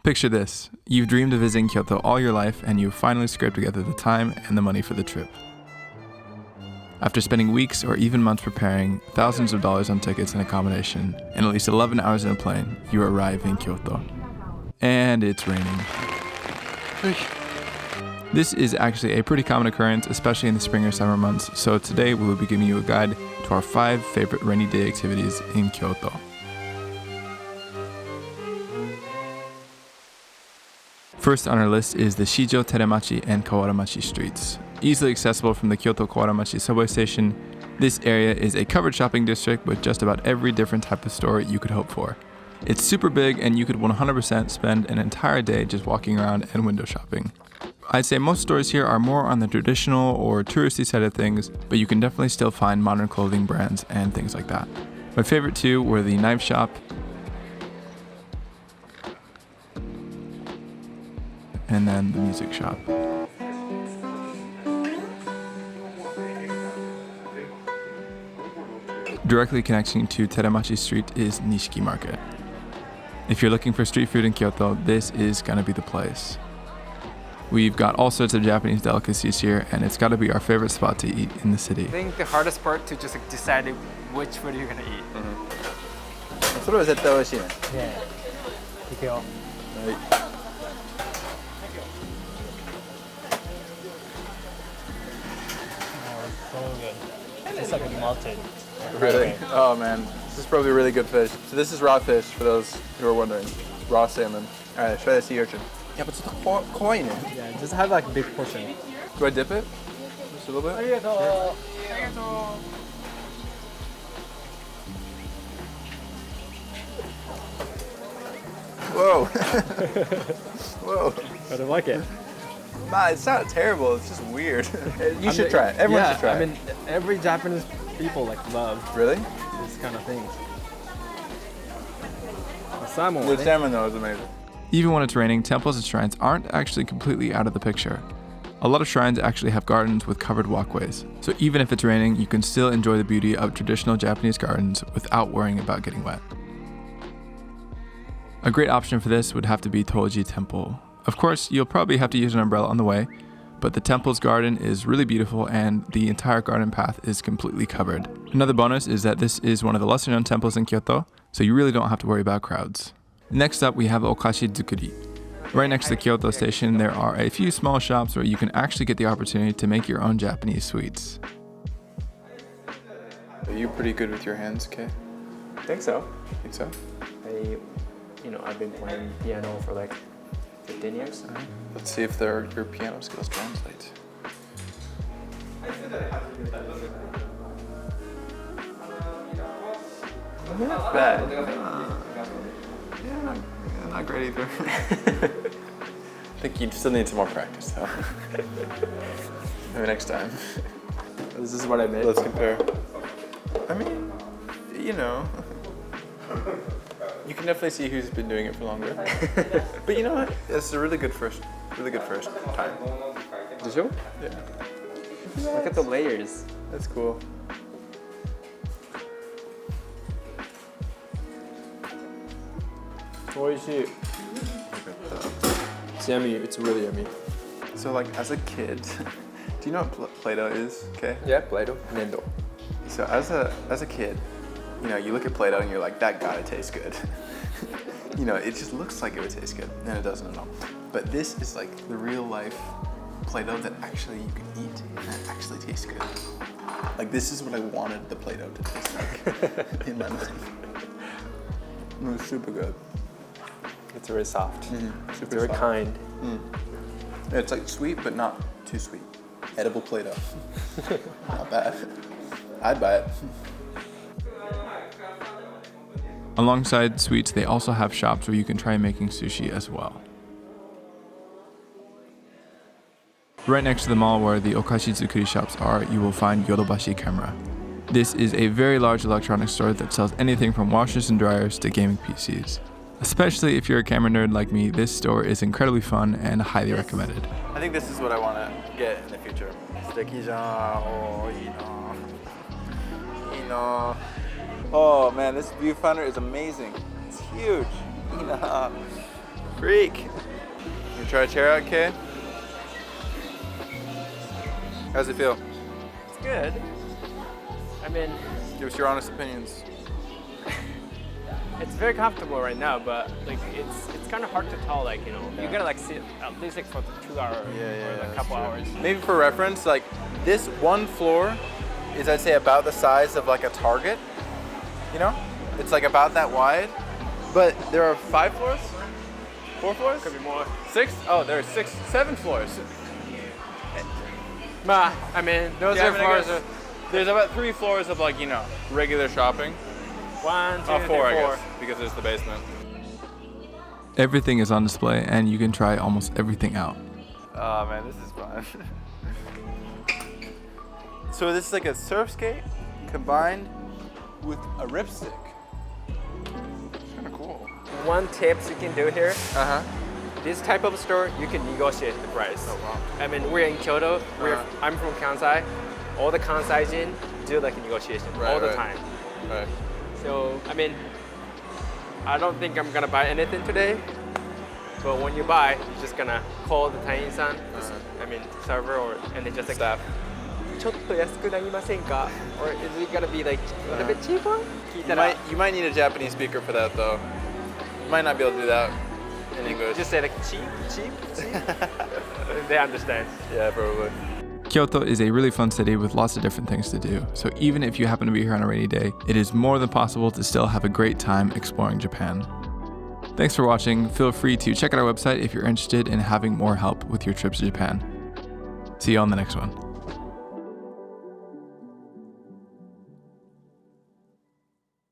Picture this. You've dreamed of visiting Kyoto all your life and you've finally scraped together the time and the money for the trip. After spending weeks or even months preparing, thousands of dollars on tickets and accommodation, and at least 11 hours in a plane, you arrive in Kyoto. And it's raining. This is actually a pretty common occurrence, especially in the spring or summer months, so today we will be giving you a guide to our 5 favorite rainy day activities in Kyoto. First on our list is the Shijo Teremachi and Kawaramachi streets. Easily accessible from the Kyoto Kawaramachi subway station, this area is a covered shopping district with just about every different type of store you could hope for. It's super big and you could 100% spend an entire day just walking around and window shopping. I'd say most stores here are more on the traditional or touristy side of things, but you can definitely still find modern clothing brands and things like that. My favorite two were the knife shop and then the music shop. Directly connecting to Teremachi Street is Nishiki Market. If you're looking for street food in Kyoto, this is gonna be the place. We've got all sorts of Japanese delicacies here, and it's gotta be our favorite spot to eat in the city. I think the hardest part to just decide which food you're gonna eat. それは絶対美味しいね。いくよ。はい。So good. It's like a melted. Really? Oh man, this is probably really good fish. So this is raw fish for those who are wondering. Raw salmon. All right, try the sea urchin. Yeah, but it's kawaii. Yeah, just have like a big portion. Do I dip it? Just a little bit? Yeah. Whoa. Whoa. I don't like it. Nah, it's not terrible. It's just weird. You should try it. Everyone should try it. I mean, every Japanese people love Really? this kind of things. Salmon. The salmon though is amazing. Even when it's raining, temples and shrines aren't actually completely out of the picture. A lot of shrines actually have gardens with covered walkways, so even if it's raining, you can still enjoy the beauty of traditional Japanese gardens without worrying about getting wet. A great option for this would have to be Toji Temple. Of course, you'll probably have to use an umbrella on the way, but the temple's garden is really beautiful and the entire garden path is completely covered. Another bonus is that this is one of the lesser known temples in Kyoto, so you really don't have to worry about crowds. Next up, we have Okashi-dzukuri. Right next to the Kyoto station, there are a few small shops where you can actually get the opportunity to make your own Japanese sweets. Are you pretty good with your hands, Kay? I think so. Think so? I've been playing piano for like 15 years. Let's see if your piano skills translate. Not bad. Yeah, not great either. I think you still need some more practice though. Maybe next time. This is what I made. Let's compare. I mean, you can definitely see who's been doing it for longer. But you know what? This is a really good first time. Did you? Yeah. Look at the layers. That's cool. Oishii. It's yummy. It's really yummy. So like as a kid, do you know what Play-Doh is? Okay. Yeah, Play-Doh. Nendo. So as a kid, you look at Play-Doh and you're like, that gotta taste good. It just looks like it would taste good, and it doesn't at all. But this is like the real life Play-Doh that actually you can eat and that actually tastes good. Like this is what I wanted the Play-Doh to taste like in my mind. It was super good. It's very soft. Super It's very soft. kind. It's like sweet, but not too sweet. Edible Play-Doh. Not bad. I'd buy it. Alongside sweets, they also have shops where you can try making sushi as well. Right next to the mall where the Okashi-dzukuri shops are, you will find Yodobashi Camera. This is a very large electronics store that sells anything from washers and dryers to gaming PCs. Especially if you're a camera nerd like me, this store is incredibly fun and highly recommended. I think this is what I want to get in the future. Oh man, this viewfinder is amazing. It's huge. Freak. You try a chair out, Kay? How's it feel? It's good. I mean, Give us your honest opinions. it's very comfortable right now, but like it's kind of hard to tell. Like you gotta like sit at least like for 2 hours or like a that's couple true. hours. Maybe for reference, like this one floor is, I'd say, about the size of like a Target. You know, it's like about that wide. But there are 5 floors, 4 floors, Could be more. 6. Oh, there are 6, 7 floors. But I mean, those Yeah, are I mean, I floors. guess there's about 3 floors of like regular shopping. 1, 2, 3, 4, 4. I guess, because there's the basement. Everything is on display and you can try almost everything out. Oh man, this is fun. So this is like a surf skate combined with a ripstick. It's kind of cool. One tips you can do here. Uh-huh. This type of store, you can negotiate the price. Oh, wow. I mean, we're in Kyoto. I'm from Kansai. All the Kansaijin do like a negotiation all the time. Right. So, I mean, I don't think I'm gonna buy anything today. But when you buy, you're just gonna call the Tainin-san, server, and they just like, Staff. ちょっと安くなりませんか? Or is it gonna be like a little bit cheaper? 聞いたら You might need a Japanese speaker for that though. You might not be able to do that in English. just say like cheap. They understand. Yeah, probably. Kyoto is a really fun city with lots of different things to do, so even if you happen to be here on a rainy day, it is more than possible to still have a great time exploring Japan. Thanks for watching. Feel free to check out our website if you're interested in having more help with your trips to Japan. See you on the next one.